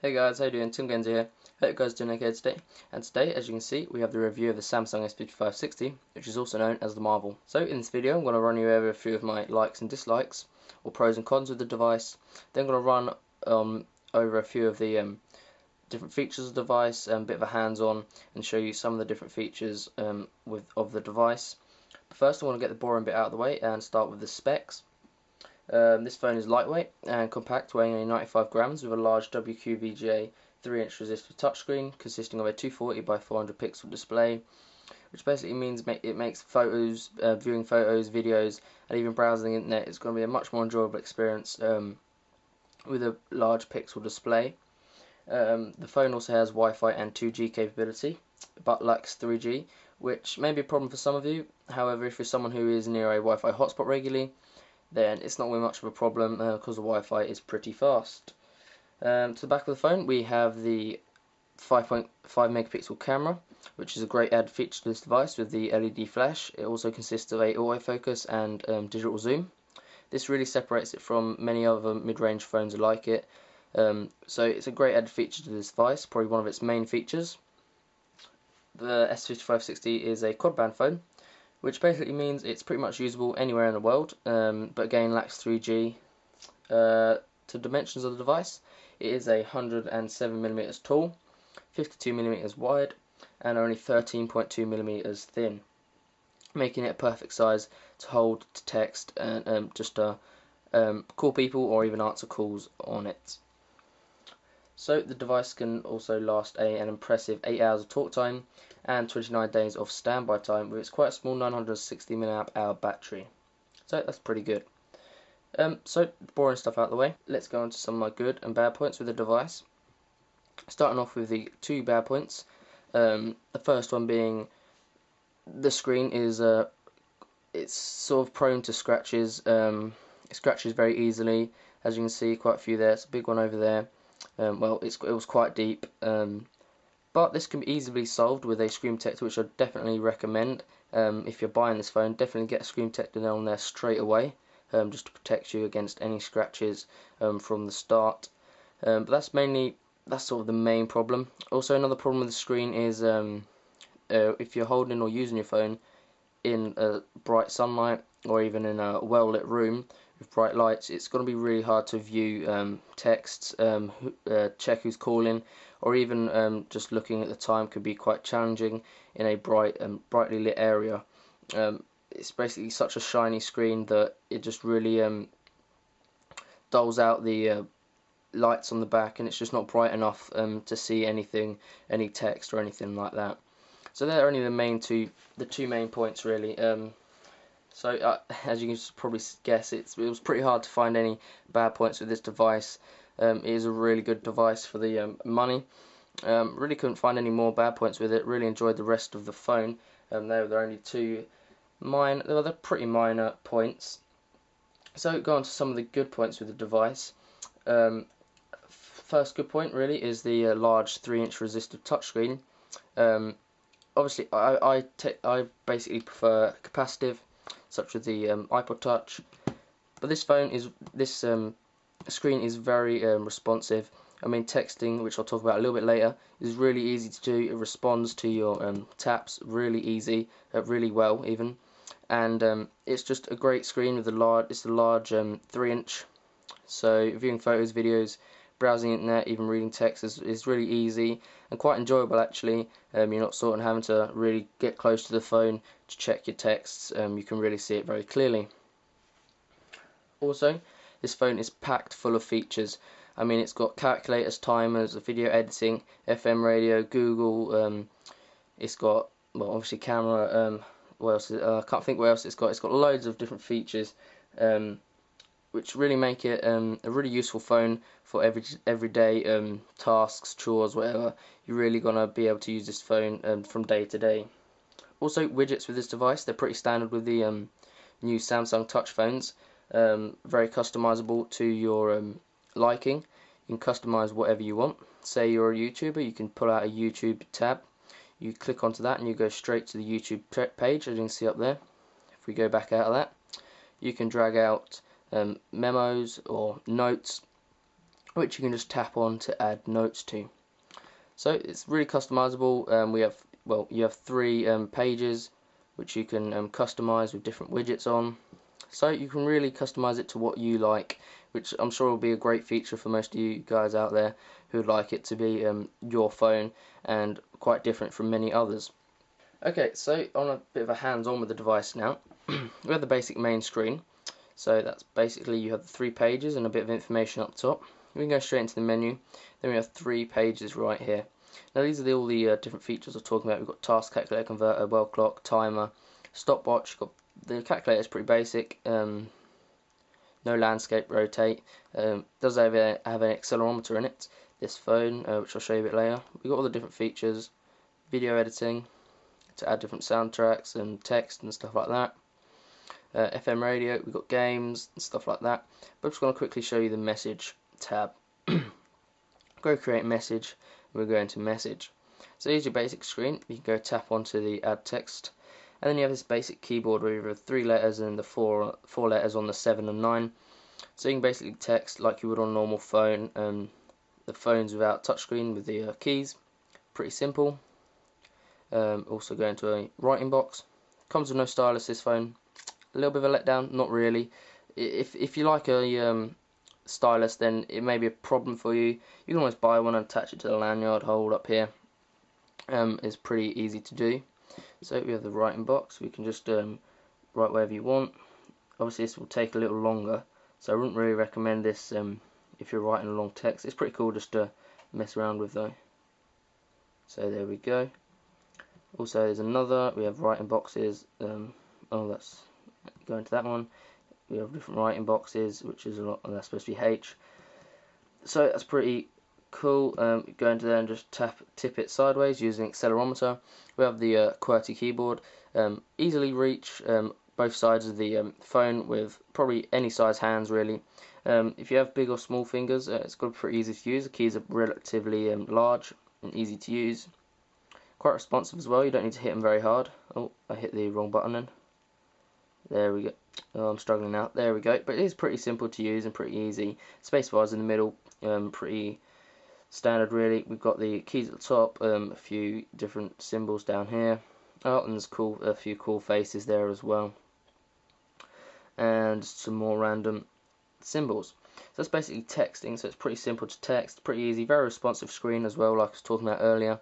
Hey guys, how you doing? Tim Genza here. Hope you guys are doing okay today. And today, as you can see, we have the review of the Samsung S5560, which is also known as the Marvel. So in this video, I'm going to run you over a few of my likes and dislikes, or pros and cons of the device. Then I'm going to run over a few of the different features of the device, a bit of a hands-on, and show you some of the different features of the device. But first, I want to get the boring bit out of the way and start with the specs. This phone is lightweight and compact, weighing only 95 grams with a large WQVGA 3-inch resistive touchscreen consisting of a 240 by 400 pixel display, which basically means it makes photos, viewing photos, videos, and even browsing the internet is going to be a much more enjoyable experience with a large pixel display. The phone also has Wi-Fi and 2G capability, but lacks 3G, which may be a problem for some of you. However, if you're someone who is near a Wi-Fi hotspot regularly, then it's not really much of a problem because the Wi-Fi is pretty fast. To the back of the phone we have the 5.5 megapixel camera, which is a great added feature to this device with the LED flash. It also consists of a autofocus and digital zoom. This really separates it from many other mid-range phones like it. So it's a great added feature to this device, probably one of its main features. The S5560 is a quad band phone, which basically means it's pretty much usable anywhere in the world, but again lacks 3G. To dimensions of the device, it is 107mm tall, 52mm wide, and only 13.2mm thin, making it a perfect size to hold to text and just call people or even answer calls on it. So the device can also last an impressive 8 hours of talk time and 29 days of standby time with its quite small 960 mAh battery. So that's pretty good. So the boring stuff out of the way, let's go on to some of my good and bad points with the device. Starting off with the two bad points. The first one being the screen is it's sort of prone to scratches. It scratches very easily, as you can see, quite a few there. It's a big one over there. Well, it was quite deep, but this can be easily solved with a screen protector, which I definitely recommend. If you're buying this phone, definitely get a screen protector on there straight away, just to protect you against any scratches from the start. But that's sort of the main problem. Also, another problem with the screen is if you're holding or using your phone in bright sunlight or even in a well-lit room with bright lights, it's going to be really hard to view texts, check who's calling, or even just looking at the time could be quite challenging in a brightly lit area. It's basically such a shiny screen that it just really dulls out the lights on the back, and it's just not bright enough to see anything, any text or anything like that. So they're only the two main points really. So as you can probably guess, it was pretty hard to find any bad points with this device. It is a really good device for the money. Really couldn't find any more bad points with it. Really enjoyed the rest of the phone. There were only they're pretty minor points. So go on to some of the good points with the device. First good point really is the large 3-inch resistive touchscreen. Obviously, I basically prefer capacitive, such as the iPod Touch, but this screen is very responsive. I mean, texting, which I'll talk about a little bit later, is really easy to do. It responds to your taps really easy, really well even, and it's just a great screen with a large 3-inch. So viewing photos, videos, browsing internet, even reading text is really easy and quite enjoyable actually. You're not sort of having to really get close to the phone to check your texts. You can really see it very clearly. Also, this phone is packed full of features. I mean, it's got calculators, timers, video editing, FM radio, Google. It's got, well, obviously camera. What else? I can't think what else it's got. It's got loads of different features, which really make it a really useful phone for everyday tasks, chores, whatever. You're really gonna be able to use this phone from day to day. Also, widgets with this device, they're pretty standard with the new Samsung Touch phones. Very customizable to your liking. You can customize whatever you want. Say you're a YouTuber, you can pull out a YouTube tab. You click onto that and you go straight to the YouTube page, as you can see up there. If we go back out of that, you can drag out memos or notes, which you can just tap on to add notes to. So it's really customizable. You have three pages which you can customize with different widgets on. So you can really customize it to what you like, which I'm sure will be a great feature for most of you guys out there who would like it to be your phone and quite different from many others. Okay, so on a bit of a hands-on with the device now, we have the basic main screen. So that's basically, you have the three pages and a bit of information up top. We can go straight into the menu. Then we have three pages right here. Now these are all the different features we're talking about. We've got task calculator, converter, world clock, timer, stopwatch. The calculator is pretty basic. No landscape, rotate. Does have an accelerometer in it. This phone, which I'll show you a bit later. We've got all the different features. Video editing to add different soundtracks and text and stuff like that. FM radio, we've got games and stuff like that. But I'm just going to quickly show you the message tab. Go create message, we'll go into message. So here's your basic screen. You can go tap onto the add text, and then you have this basic keyboard where you have 3 letters and the four letters on the 7 and 9. So you can basically text like you would on a normal phone. The phone's without touchscreen with the keys. Pretty simple. Also go into a writing box. Comes with no stylus, this phone. A little bit of a letdown, not really. If you like a stylus, then it may be a problem for you. You can always buy one and attach it to the lanyard hole up here. It's pretty easy to do. So we have the writing box. We can just write wherever you want. Obviously this will take a little longer, so I wouldn't really recommend this if you're writing a long text. It's pretty cool just to mess around with though. So there we go. Also there's another, we have writing boxes. That's go into that one. We have different writing boxes, which is a lot, and that's supposed to be H. So that's pretty cool. Go into there and just tip it sideways using accelerometer. We have the QWERTY keyboard. Easily reach both sides of the phone with probably any size hands really. If you have big or small fingers, it's got to be pretty easy to use. The keys are relatively large and easy to use. Quite responsive as well. You don't need to hit them very hard. Oh, I hit the wrong button then. There we go. Oh, I'm struggling now. There we go. But it is pretty simple to use and pretty easy. Spacebar's in the middle. Pretty standard really. We've got the keys at the top. A few different symbols down here. Oh, and there's a few cool faces there as well. And some more random symbols. So that's basically texting. So it's pretty simple to text. Pretty easy. Very responsive screen as well, like I was talking about earlier.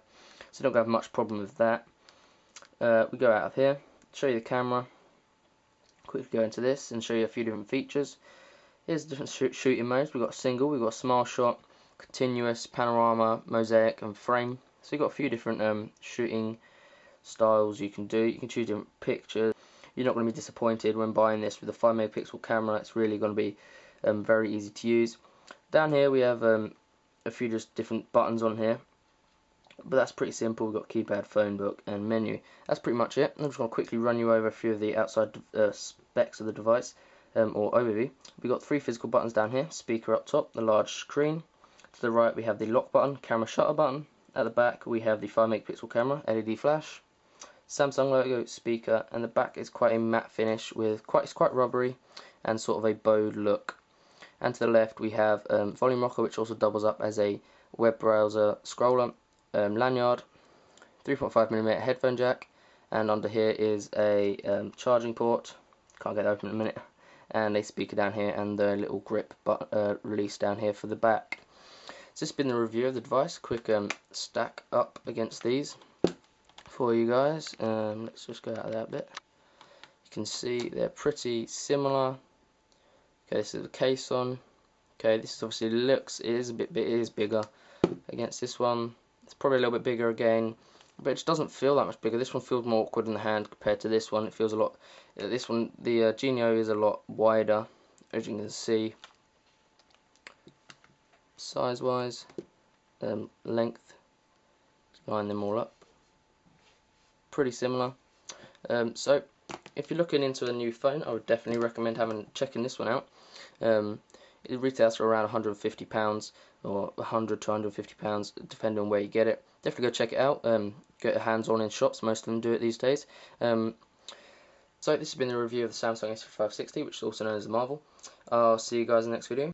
So you don't have much problem with that. We go out of here. Show you the camera. Quickly go into this and show you a few different features. Here's the different shooting modes. We've got single, we've got smile shot, continuous, panorama, mosaic and frame. So you've got a few different shooting styles you can do. You can choose different pictures. You're not going to be disappointed when buying this with a 5 megapixel camera. It's really going to be very easy to use. Down here we have a few just different buttons on here. But that's pretty simple. We've got keypad, phone book and menu. That's pretty much it. I'm just going to quickly run you over a few of the outside specs of the device, or overview. We've got 3 physical buttons down here. Speaker up top, the large screen. To the right we have the lock button, camera shutter button. At the back we have the 5 megapixel camera, LED flash, Samsung logo, speaker, and the back is quite a matte finish with it's quite rubbery and sort of a bowed look. And to the left we have volume rocker, which also doubles up as a web browser scroller. Lanyard, 3.5mm headphone jack, and under here is a charging port, can't get it open in a minute, and a speaker down here, and the little grip release down here for the back. So this has been the review of the device. Quick stack up against these for you guys. Let's just go out of that a bit. You can see they're pretty similar. Okay, this is the case on. Okay, this is obviously it is bigger against this one. It's probably a little bit bigger again, but it just doesn't feel that much bigger. This one feels more awkward in the hand compared to this one. It feels a lot. This one, the Genio, is a lot wider, as you can see, size-wise, length. Just line them all up. Pretty similar. So, if you're looking into a new phone, I would definitely recommend checking this one out. It retails for around £150 or £100 to £150 depending on where you get it. Definitely go check it out. Get your hands on in shops. Most of them do it these days. So this has been the review of the Samsung S5560, which is also known as the Marvel. I'll see you guys in the next video.